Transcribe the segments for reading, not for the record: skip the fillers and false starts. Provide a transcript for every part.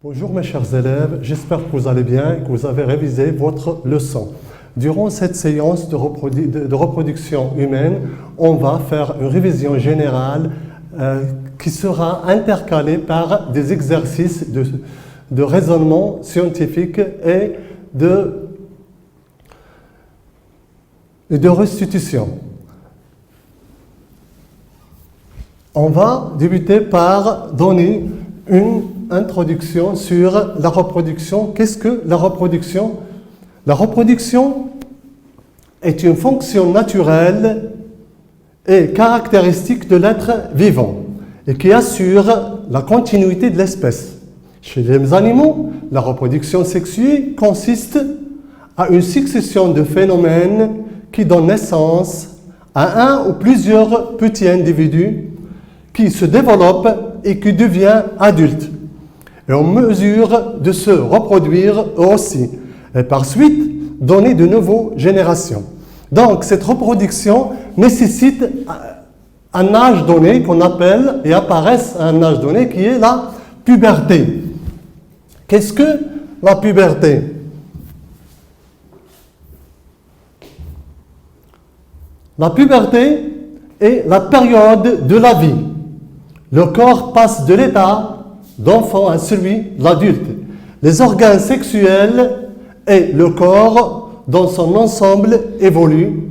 Bonjour mes chers élèves, j'espère que vous allez bien et que vous avez révisé votre leçon. Durant cette séance de reproduction humaine, on va faire une révision générale qui sera intercalée par des exercices de raisonnement scientifique et de restitution. On va débuter par donner une introduction sur la reproduction. Qu'est-ce que la reproduction? La reproduction est une fonction naturelle et caractéristique de l'être vivant et qui assure la continuité de l'espèce. Chez les animaux, la reproduction sexuée consiste à une succession de phénomènes qui donnent naissance à un ou plusieurs petits individus qui se développent et qui deviennent adultes et en mesure de se reproduire eux aussi et par suite donner de nouvelles générations. Donc cette reproduction nécessite un âge donné qu'on appelle et apparaît à un âge donné qui est la puberté. Qu'est-ce que la puberté? La puberté est la période de la vie. Le corps passe de l'état d'enfant à celui d'adulte. Les organes sexuels et le corps dans son ensemble évoluent,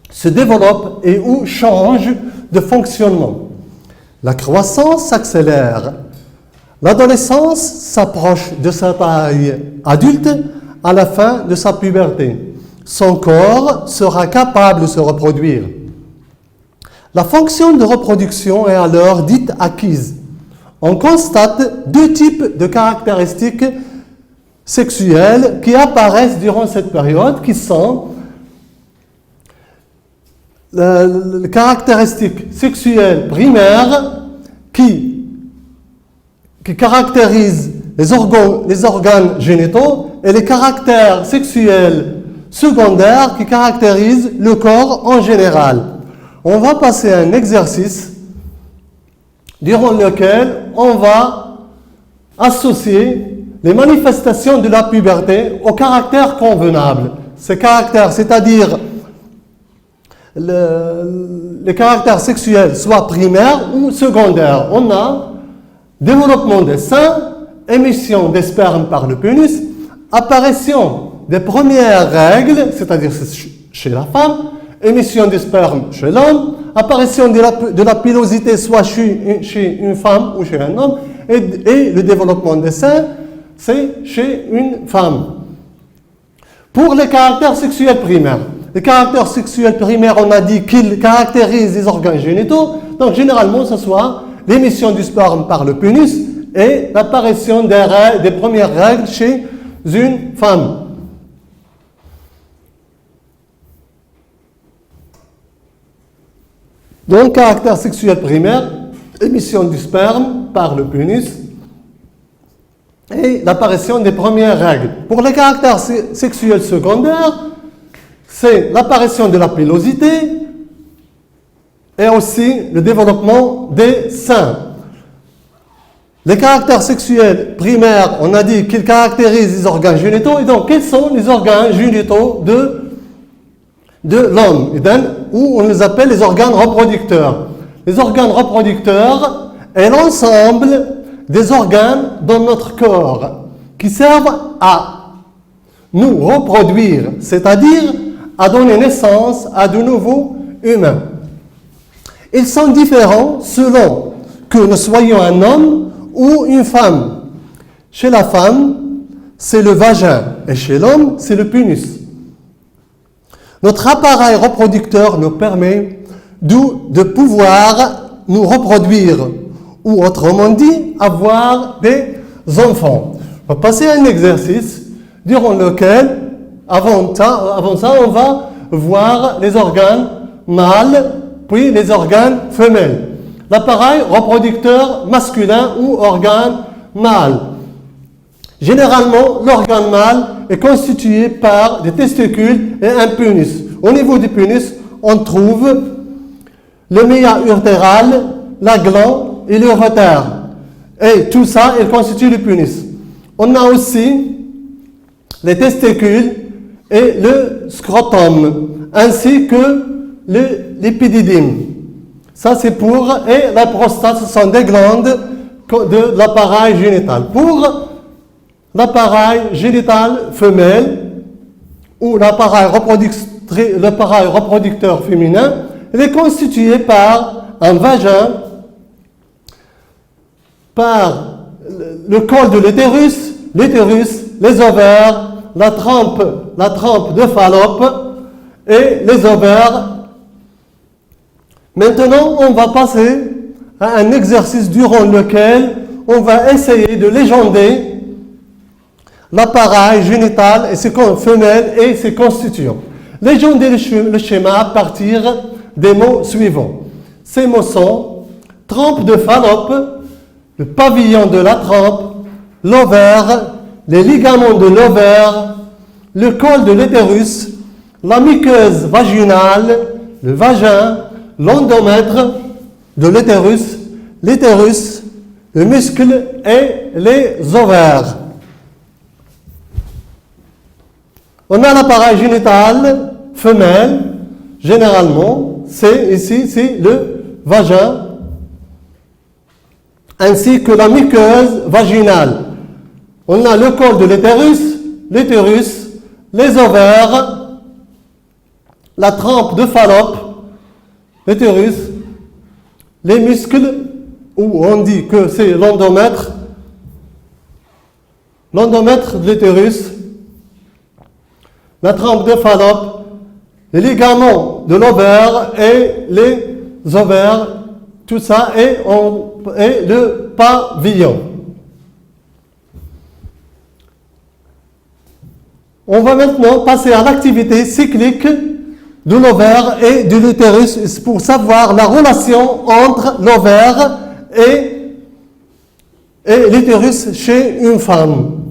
se développent et ou changent de fonctionnement. La croissance s'accélère. L'adolescence s'approche de sa taille adulte à la fin de sa puberté. Son corps sera capable de se reproduire. La fonction de reproduction est alors dite acquise. On constate deux types de caractéristiques sexuelles qui apparaissent durant cette période, qui sont les caractéristiques sexuelles primaires qui caractérisent les organes génitaux et les caractères sexuels secondaires qui caractérisent le corps en général. On va passer à un exercice durant lequel on va associer les manifestations de la puberté aux caractères convenables. Ces caractères, c'est-à-dire les caractères sexuels, soit primaires ou secondaires. On a développement des seins, émission des spermes par le pénis, apparition des premières règles, c'est-à-dire chez la femme, émission des spermes chez l'homme, apparition de la pilosité soit chez une femme ou chez un homme, et le développement des seins, c'est chez une femme. Pour les caractères sexuels primaires, les caractères sexuels primaires, on a dit qu'ils caractérisent les organes génitaux, donc généralement ce soit l'émission du sperme par le pénis et l'apparition des premières règles chez une femme. Donc, caractère sexuel primaire, émission du sperme par le pénis et l'apparition des premières règles. Pour les caractères sexuels secondaires, c'est l'apparition de la pilosité et aussi le développement des seins. Les caractères sexuels primaires, on a dit qu'ils caractérisent les organes génitaux. Et donc, quels sont les organes génitaux de l'homme, ou on les appelle les organes reproducteurs. Les organes reproducteurs est l'ensemble des organes dans notre corps qui servent à nous reproduire, c'est-à-dire à donner naissance à de nouveaux humains. Ils sont différents selon que nous soyons un homme ou une femme. Chez la femme, c'est le vagin et chez l'homme, c'est le pénis. Notre appareil reproducteur nous permet de pouvoir nous reproduire ou autrement dit, avoir des enfants. On va passer à un exercice durant lequel, avant ça, on va voir les organes mâles puis les organes femelles. L'appareil reproducteur masculin ou organe mâle. Généralement, l'organe mâle est constitué par des testicules et un pénis. Au niveau du pénis, on trouve le méa utéral, la glande et l'urétère. Et tout ça, il constitue le pénis. On a aussi les testicules et le scrotum, ainsi que l'épididyme. Ça, c'est pour... Et la prostate, ce sont des glandes de l'appareil génital. Pour l'appareil génital femelle ou l'appareil reproducteur féminin, il est constitué par un vagin, par le col de l'utérus, les ovaires, la trempe de Fallope et les ovaires. Maintenant, on va passer à un exercice durant lequel on va essayer de légender l'appareil génital et ses femelles et ses constituants. Légender le schéma à partir des mots suivants. Ces mots sont trempe de Fallope, le pavillon de la trempe, l'ovaire, les ligaments de l'ovaire, le col de l'utérus, la muqueuse vaginale, le vagin, l'endomètre de l'utérus, le muscle et les ovaires. On a l'appareil génital femelle, généralement, c'est le vagin, ainsi que la muqueuse vaginale. On a le col de l'utérus, les ovaires, la trempe de Fallope, l'utérus, les muscles, où on dit que c'est l'endomètre de l'utérus, la trempe de Fallope, les ligaments de l'ovaire et les ovaires, tout ça, et le pavillon. On va maintenant passer à l'activité cyclique de l'ovaire et de l'utérus pour savoir la relation entre l'ovaire et l'utérus chez une femme.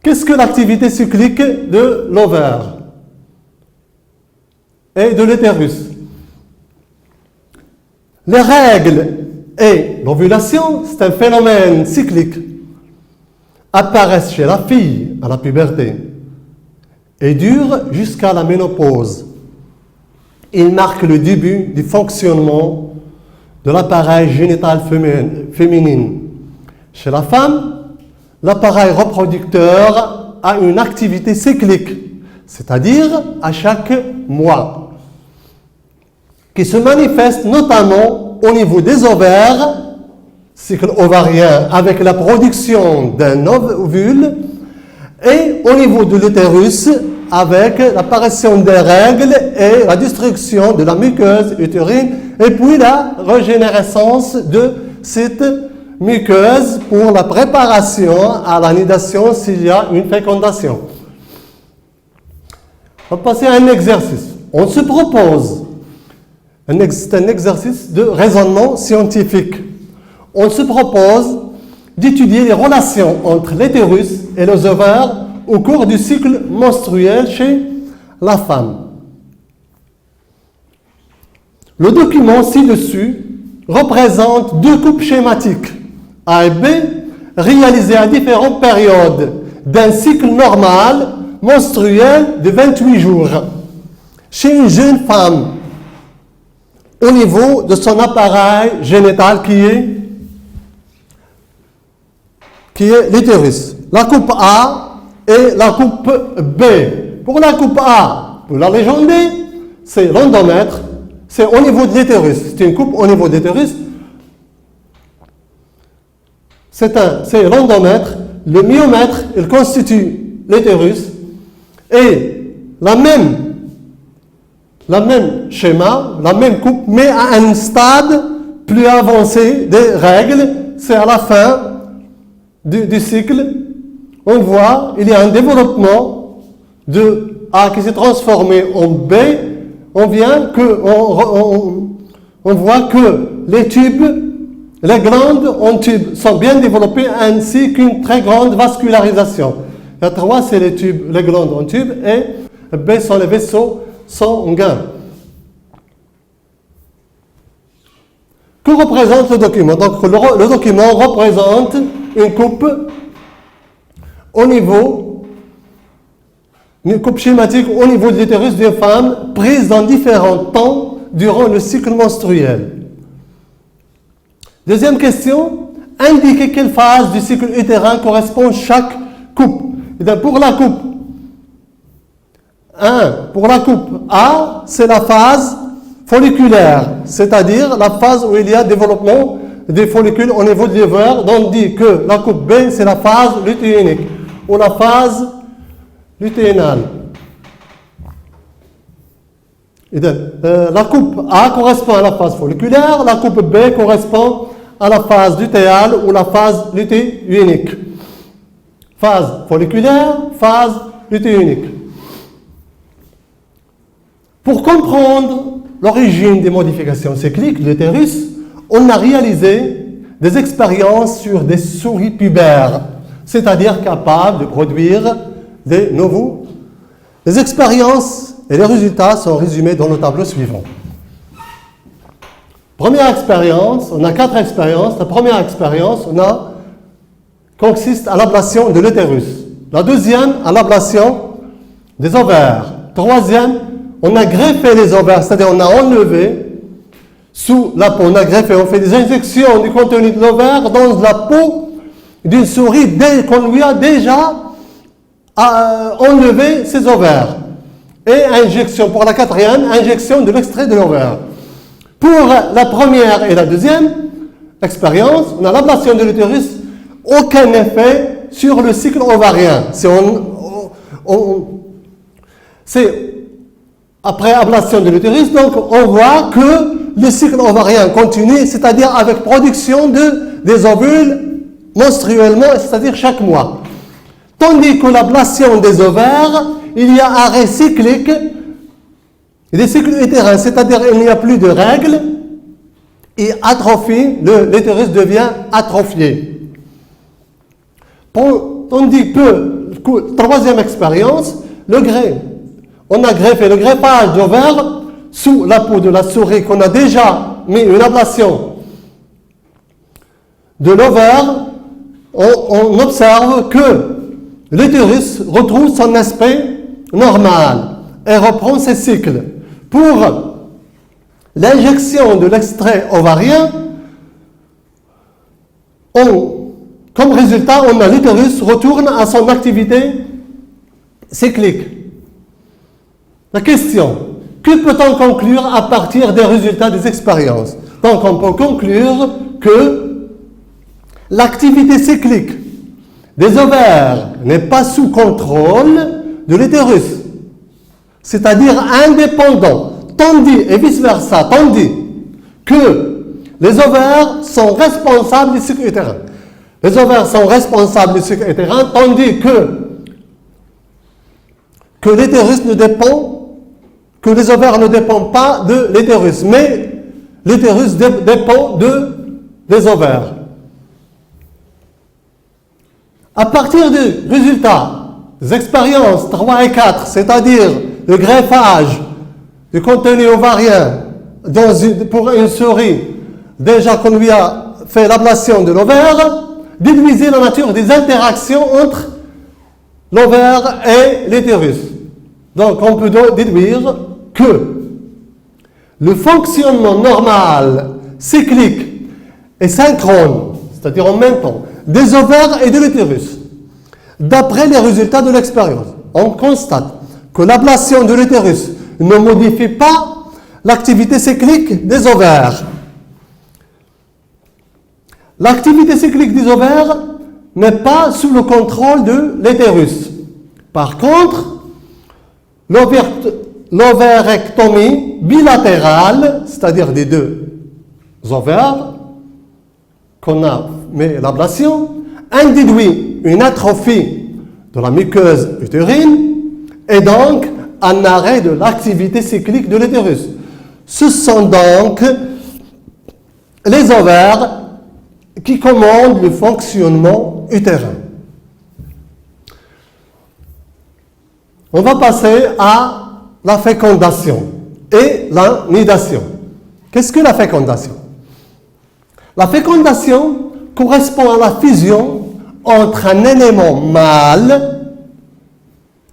Qu'est-ce que l'activité cyclique de l'ovaire et de l'utérus? Les règles et l'ovulation, c'est un phénomène cyclique, apparaissent chez la fille à la puberté et durent jusqu'à la ménopause. Il marque le début du fonctionnement de l'appareil génital féminin. Chez la femme, l'appareil reproducteur a une activité cyclique, c'est-à-dire à chaque mois, qui se manifeste notamment au niveau des ovaires, cycle ovarien avec la production d'un ovule, et au niveau de l'utérus avec l'apparition des règles et la destruction de la muqueuse utérine, et puis la régénérescence de cette muqueuse pour la préparation à la nidation s'il y a une fécondation. On va passer à un exercice. On se propose, c'est un exercice de raisonnement scientifique. On se propose d'étudier les relations entre l'utérus et les ovaires au cours du cycle menstruel chez la femme. Le document ci-dessus représente deux coupes schématiques A et B réalisées à différentes périodes d'un cycle normal menstruel de 28 jours chez une jeune femme au niveau de son appareil génital qui est l'utérus. La coupe A et la coupe B. Pour la coupe A, pour la légender, c'est l'endomètre, c'est au niveau de l'utérus. C'est une coupe au niveau de l'utérus. C'est l'endomètre. Le myomètre, il constitue l'utérus. Et la même schéma, la même coupe, mais à un stade plus avancé des règles, c'est à la fin du cycle, on voit il y a un développement de A qui s'est transformé en B. On voit que les tubes, les glandes en tubes sont bien développées ainsi qu'une très grande vascularisation. La 3, c'est les tubes, les glandes en tubes, et B sont les vaisseaux sanguins. Que représente le document? Donc, le document représente une coupe au niveau, une coupe schématique au niveau de l'utérus d'une femme prise dans différents temps durant le cycle menstruel. Deuxième question, indiquez quelle phase du cycle utérin correspond chaque coupe. Et bien, pour la coupe A, c'est la phase folliculaire, c'est-à-dire la phase où il y a développement des follicules au niveau de l'ovaire. Donc on dit que la coupe B, c'est la phase lutéinique ou la phase lutéinale. Et donc, la coupe A correspond à la phase folliculaire, la coupe B correspond à la phase lutéale ou la phase lutéinique. Phase folliculaire, phase lutéinique. Pour comprendre l'origine des modifications cycliques de l'utérus, on a réalisé des expériences sur des souris pubères, c'est-à-dire capables de produire des nouveaux. Les expériences et les résultats sont résumés dans le tableau suivant. Première expérience, on a 4 expériences. La première expérience, consiste à l'ablation de l'utérus. La deuxième, à l'ablation des ovaires. Troisième, on a greffé les ovaires, c'est-à-dire on a enlevé sous la peau, on a greffé, on fait des injections du contenu de l'ovaire dans la peau d'une souris dès qu'on lui a déjà enlevé ses ovaires. Et injection, pour la quatrième, injection de l'extrait de l'ovaire. Pour la première et la deuxième expérience, on a l'ablation de l'utérus, aucun effet sur le cycle ovarien. C'est après ablation de l'utérus, donc on voit que le cycle ovarien continue, c'est-à-dire avec production des ovules menstruellement, c'est-à-dire chaque mois. Tandis que l'ablation des ovaires, il y a arrêt cyclique des cycles utérins, c'est-à-dire il n'y a plus de règles et atrophie, l'utérus devient atrophié. Tandis que, troisième expérience, on a greffé le greffage d'ovaires sous la peau de la souris qu'on a déjà mis une ablation de l'ovaire. On observe que l'utérus retrouve son aspect normal et reprend ses cycles. Pour l'injection de l'extrait ovarien, comme résultat, on a l'utérus retourne à son activité cyclique. La question, que peut-on conclure à partir des résultats des expériences? Donc, on peut conclure que l'activité cyclique des ovaires n'est pas sous contrôle de l'utérus, c'est-à-dire indépendant, et vice-versa, tandis que les ovaires sont responsables du cycle utérin. Les ovaires sont responsables du cycle utérin, tandis que l'utérus ne dépend, que les ovaires ne dépendent pas de l'utérus, mais l'utérus dépend des ovaires. À partir des résultats des expériences 3 et 4, c'est-à-dire le greffage du contenu ovarien pour une souris, déjà qu'on lui a fait l'ablation de l'ovaire, déduisez la nature des interactions entre l'ovaire et l'utérus. Donc on peut déduire que le fonctionnement normal, cyclique et synchrone, c'est-à-dire en même temps, des ovaires et de l'utérus. D'après les résultats de l'expérience, on constate que l'ablation de l'utérus ne modifie pas l'activité cyclique des ovaires. L'activité cyclique des ovaires n'est pas sous le contrôle de l'utérus. Par contre, l'ovarectomie bilatérale, c'est-à-dire des deux ovaires, qu'on a mis l'ablation, induit une atrophie de la muqueuse utérine et donc un arrêt de l'activité cyclique de l'utérus. Ce sont donc les ovaires qui commandent le fonctionnement utérin. On va passer à la fécondation et la nidation. Qu'est-ce que la fécondation? La fécondation correspond à la fusion entre un élément mâle,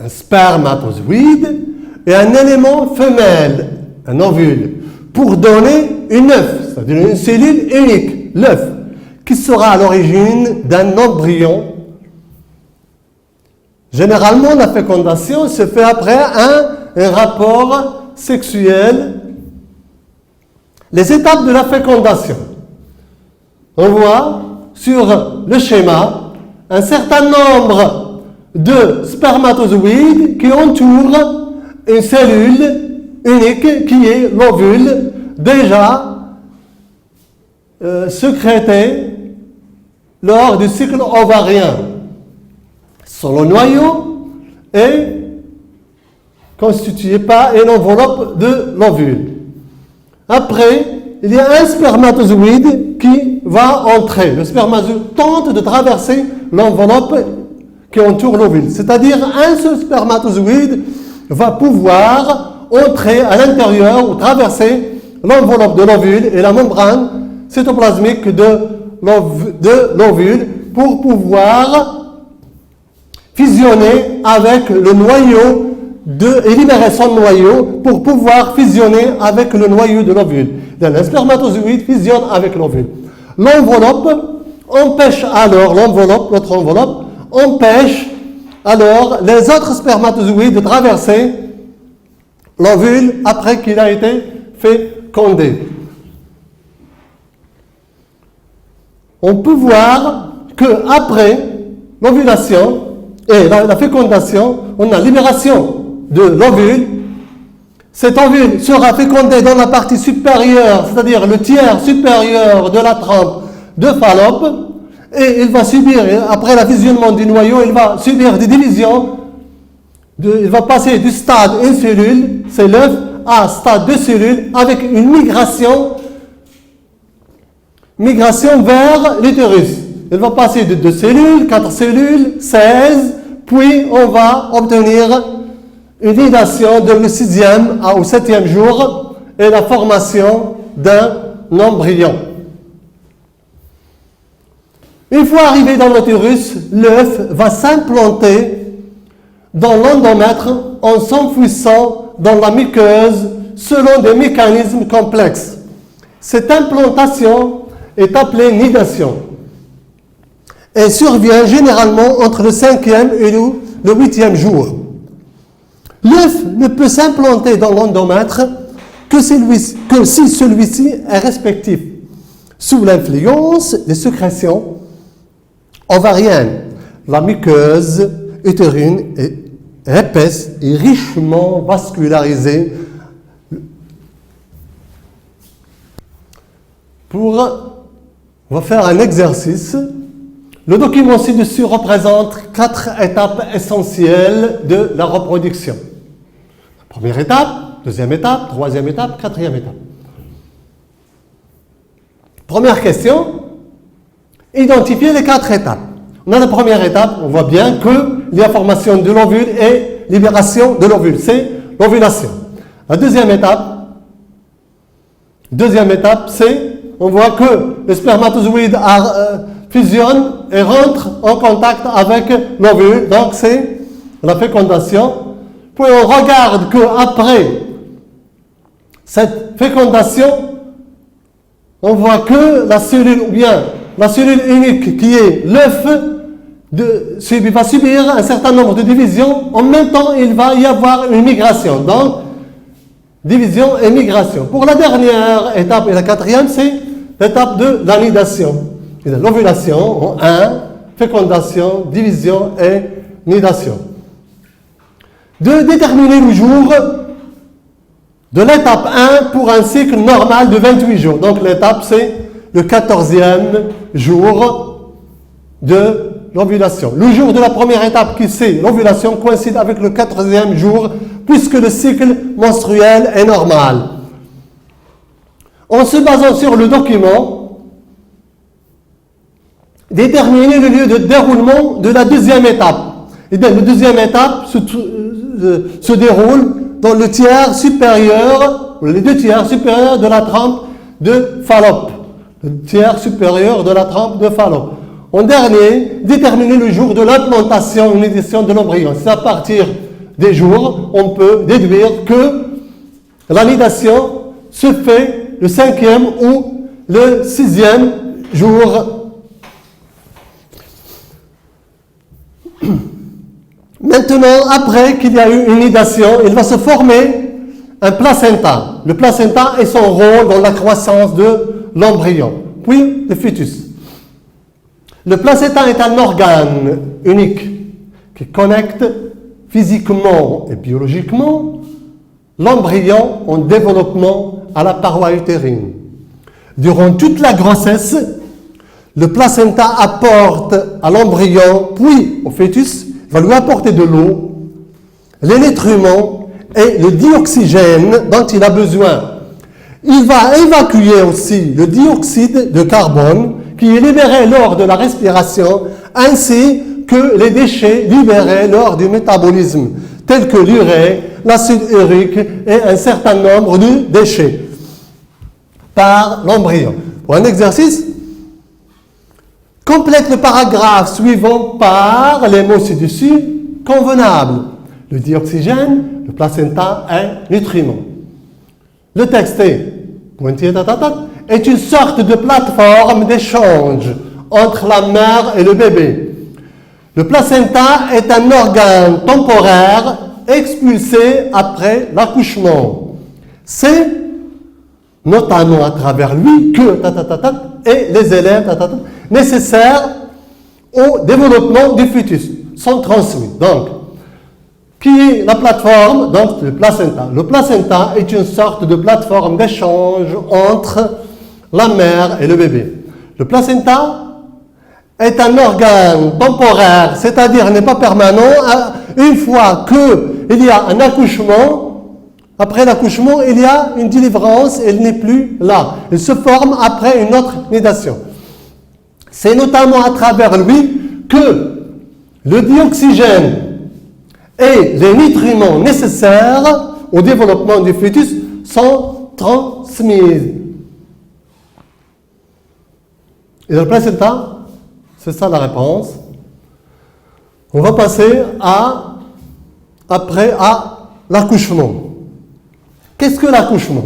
un spermatozoïde, et un élément femelle, un ovule, pour donner une œuf, c'est-à-dire une cellule unique, l'œuf, qui sera à l'origine d'un embryon. Généralement, la fécondation se fait après un rapport sexuel. Les étapes de la fécondation. On voit sur le schéma un certain nombre de spermatozoïdes qui entourent une cellule unique qui est l'ovule déjà sécrété lors du cycle ovarien. Son noyau est constitué par une enveloppe de l'ovule. Après, il y a un spermatozoïde qui va entrer. Le spermatozoïde tente de traverser l'enveloppe qui entoure l'ovule. C'est-à-dire, un seul spermatozoïde va pouvoir entrer à l'intérieur ou traverser l'enveloppe de l'ovule et la membrane cytoplasmique de l'ovule pour pouvoir fusionner avec le noyau et libérer son noyau pour pouvoir fusionner avec le noyau de l'ovule. Le spermatozoïde fusionne avec l'ovule. L'enveloppe empêche alors, l'autre enveloppe, empêche alors les autres spermatozoïdes de traverser l'ovule après qu'il a été fécondé. On peut voir qu'après l'ovulation et la fécondation, on a libération de l'ovule. Cet ovule sera fécondé dans la partie supérieure, c'est-à-dire le tiers supérieur de la trempe de Fallope, et il va subir, après le fusionnement du noyau, il va subir des divisions, il va passer du stade une cellule, c'est l'œuf, à stade de cellule, avec une migration vers l'utérus. Il va passer de 2 cellules, 4 cellules, 16, puis on va obtenir une nidation de le 6e au 7e jour et la formation d'un embryon. Une fois arrivé dans l'utérus, l'œuf va s'implanter dans l'endomètre en s'enfouissant dans la muqueuse selon des mécanismes complexes. Cette implantation est appelée nidation. Elle survient généralement entre le 5e et le 8e jour. L'œuf ne peut s'implanter dans l'endomètre que si celui-ci est respectif, sous l'influence des sécrétions ovariennes. La muqueuse utérine est épaisse et richement vascularisée. On va faire un exercice. Le document ci-dessus représente 4 étapes essentielles de la reproduction. Première étape, deuxième étape, troisième étape, quatrième étape. Première question, identifier les 4 étapes. On a la première étape, on voit bien qu'il y a formation de l'ovule et libération de l'ovule, c'est l'ovulation. La deuxième étape, c'est, on voit que le spermatozoïde fusionne et rentre en contact avec l'ovule, donc c'est la fécondation. Puis on regarde qu'après cette fécondation, on voit que la cellule, ou bien la cellule unique qui est l'œuf, va subir un certain nombre de divisions. En même temps, il va y avoir une migration. Donc, division et migration. Pour la dernière étape et la quatrième, c'est l'étape de la nidation. L'ovulation en 1, fécondation, division et nidation. De déterminer le jour de l'étape 1 pour un cycle normal de 28 jours. Donc l'étape, c'est le 14e jour de l'ovulation. Le jour de la première étape, qui c'est l'ovulation, coïncide avec le 14e jour, puisque le cycle menstruel est normal. En se basant sur le document, déterminer le lieu de déroulement de la deuxième étape. Et bien, la deuxième étape se déroule dans le tiers supérieur, ou les 2 tiers supérieurs de la trempe de Fallope. le tiers supérieur de la trempe de Fallope. En dernier, déterminer le jour de l'implantation, une édition de l'embryon. C'est à partir des jours, on peut déduire que l'anidation se fait le 5e ou le 6e jour. Maintenant, après qu'il y a eu une nidation, il va se former un placenta. Le placenta est son rôle dans la croissance de l'embryon, puis le fœtus. Le placenta est un organe unique qui connecte physiquement et biologiquement l'embryon en développement à la paroi utérine. Durant toute la grossesse, le placenta apporte à l'embryon, puis au fœtus, va lui apporter de l'eau, les nutriments et le dioxygène dont il a besoin. Il va évacuer aussi le dioxyde de carbone qui est libéré lors de la respiration, ainsi que les déchets libérés lors du métabolisme, tels que l'urée, l'acide urique et un certain nombre de déchets par l'embryon. Pour un exercice, complète le paragraphe suivant par les mots ci-dessus convenables. Le dioxygène, le placenta est nutriment. Le texte est est une sorte de plateforme d'échange entre la mère et le bébé. Le placenta est un organe temporaire expulsé après l'accouchement. C'est notamment à travers lui que et les élèves nécessaires au développement du fœtus sont transmis. Donc, qui est la plateforme? Donc, le placenta. Le placenta est une sorte de plateforme d'échange entre la mère et le bébé. Le placenta est un organe temporaire, c'est-à-dire n'est pas permanent. Une fois qu'il y a un accouchement, après l'accouchement, il y a une délivrance, elle n'est plus là. Elle se forme après une autre nidation. C'est notamment à travers lui que le dioxygène et les nutriments nécessaires au développement du fœtus sont transmis. Et le placenta, c'est ça la réponse. On va passer après à l'accouchement. Qu'est-ce que l'accouchement?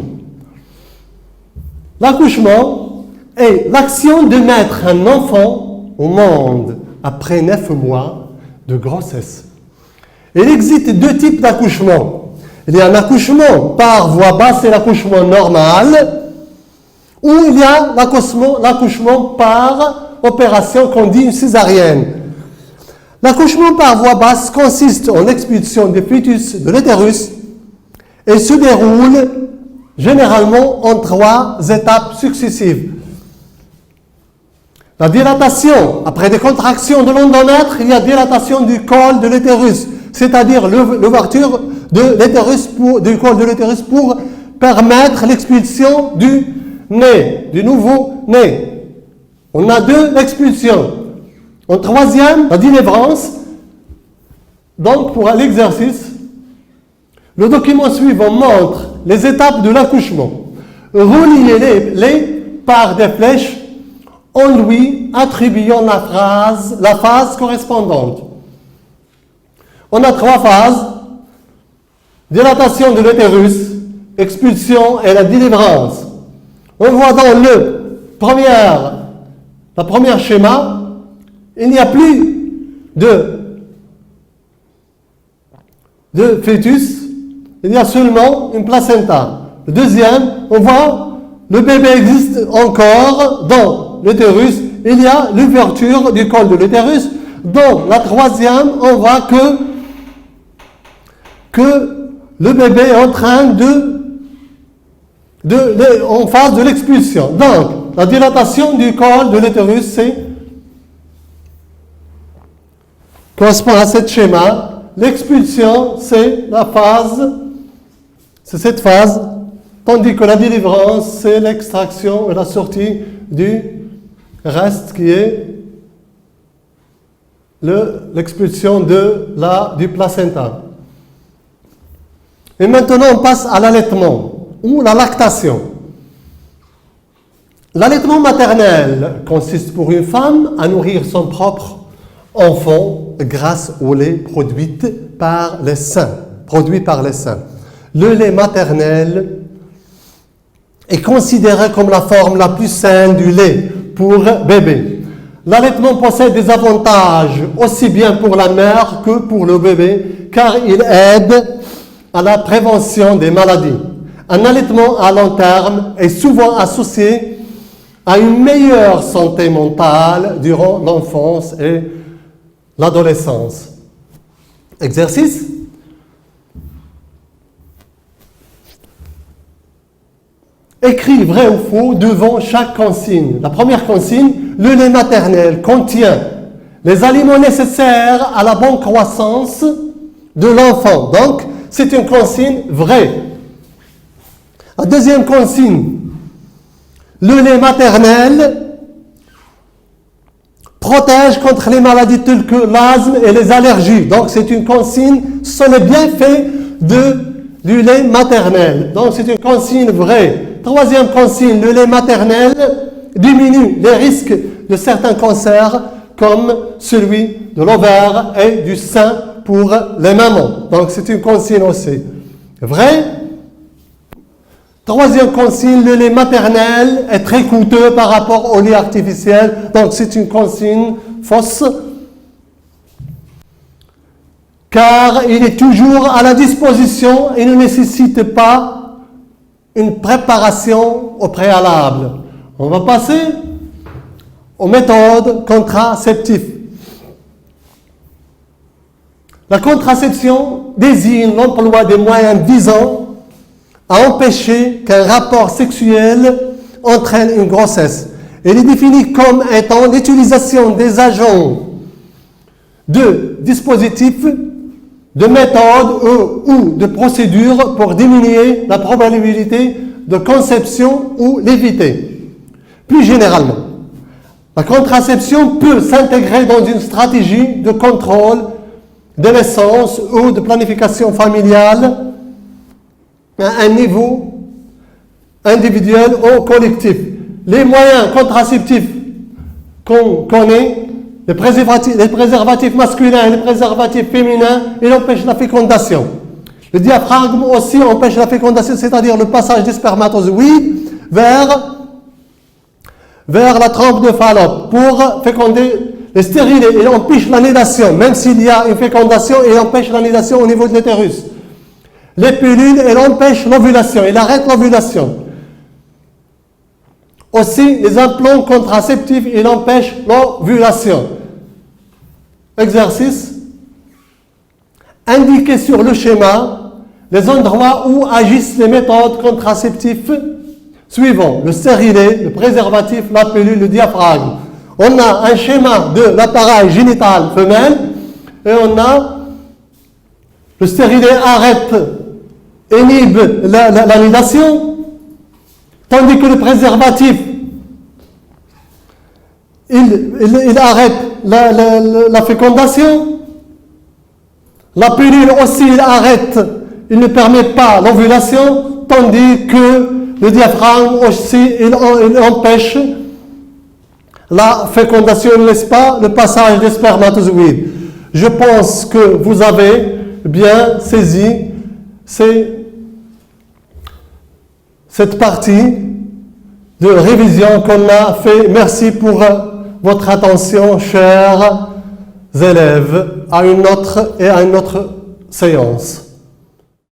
L'accouchement est l'action de mettre un enfant au monde après 9 mois de grossesse. Il existe deux types d'accouchement. Il y a un accouchement par voie basse et l'accouchement normal, ou il y a l'accouchement par opération qu'on dit une césarienne. L'accouchement par voie basse consiste en l'expulsion du fœtus de l'utérus et se déroule généralement en 3 étapes successives. La dilatation, après des contractions de l'endomètre, il y a dilatation du col de l'utérus, c'est-à-dire l'ouverture de l'utérus du col de l'utérus pour permettre l'expulsion du né, du nouveau né. On a 2 expulsions. En 3e, la délivrance. Donc, pour l'exercice, le document suivant montre les étapes de l'accouchement. Reliez-les par des flèches en lui attribuant la phase correspondante. On a 3 phases. Dilatation de l'utérus, expulsion et la délivrance. On voit dans la première schéma, il n'y a plus de fœtus, il y a seulement une placenta. Le deuxième, on voit le bébé existe encore dans l'utérus, il y a l'ouverture du col de l'utérus. Dans la troisième, on voit que le bébé est en train en phase de l'expulsion. Donc, la dilatation du col de l'utérus, correspond à ce schéma. L'expulsion, c'est cette phase, tandis que la délivrance, c'est l'extraction et la sortie du reste qui est l'expulsion du placenta. Et maintenant, on passe à l'allaitement ou la lactation. L'allaitement maternel consiste pour une femme à nourrir son propre enfant grâce au lait produit par les seins. Le lait maternel est considéré comme la forme la plus saine du lait pour bébé. L'allaitement possède des avantages aussi bien pour la mère que pour le bébé, car il aide à la prévention des maladies. Un allaitement à long terme est souvent associé à une meilleure santé mentale durant l'enfance et l'adolescence. Exercice. Écris vrai ou faux devant chaque consigne. La première consigne, le lait maternel contient les aliments nécessaires à la bonne croissance de l'enfant. Donc, c'est une consigne vraie. La deuxième consigne, le lait maternel protège contre les maladies telles que l'asthme et les allergies. Donc, c'est une consigne sur les bienfaits du lait maternel. Donc, c'est une consigne vraie. Troisième consigne, le lait maternel diminue les risques de certains cancers comme celui de l'ovaire et du sein pour les mamans. Donc, c'est une consigne aussi vraie. Troisième consigne, le lait maternel est très coûteux par rapport au lait artificiel. Donc, c'est une consigne fausse. Car il est toujours à la disposition et ne nécessite pas une préparation au préalable. On va passer aux méthodes contraceptives. La contraception désigne l'emploi des moyens visant à empêcher qu'un rapport sexuel entraîne une grossesse. Elle est définie comme étant l'utilisation des agents, de dispositifs, de méthodes ou de procédures pour diminuer la probabilité de conception ou l'éviter. Plus généralement, la contraception peut s'intégrer dans une stratégie de contrôle de naissance ou de planification familiale à un niveau individuel ou collectif. Les moyens contraceptifs qu'on connaît, les préservatifs masculins et les préservatifs féminins, ils empêchent la fécondation. Le diaphragme aussi empêche la fécondation, c'est-à-dire le passage des spermatozoïdes vers la trompe de Fallope pour féconder les stérilés. Il empêche la nidation, même s'il y a une fécondation, il empêche la nidation au niveau de l'utérus. Les pilules, elles empêchent l'ovulation, elles arrêtent l'ovulation. Aussi, les implants contraceptifs, ils empêchent l'ovulation. Exercice. Indiquez sur le schéma les endroits où agissent les méthodes contraceptives suivants. Le stérilet, le préservatif, la pilule, le diaphragme. On a un schéma de l'appareil génital femelle et on a le stérilet arrête, inhibe la nidation, tandis que le préservatif, il arrête la fécondation. La pilule aussi, il arrête, il ne permet pas l'ovulation, tandis que le diaphragme aussi, il empêche la fécondation, il ne laisse pas le passage des spermatozoïdes. Je pense que vous avez bien saisi cette partie de révision qu'on a fait. Merci pour votre attention, chers élèves, à une autre séance.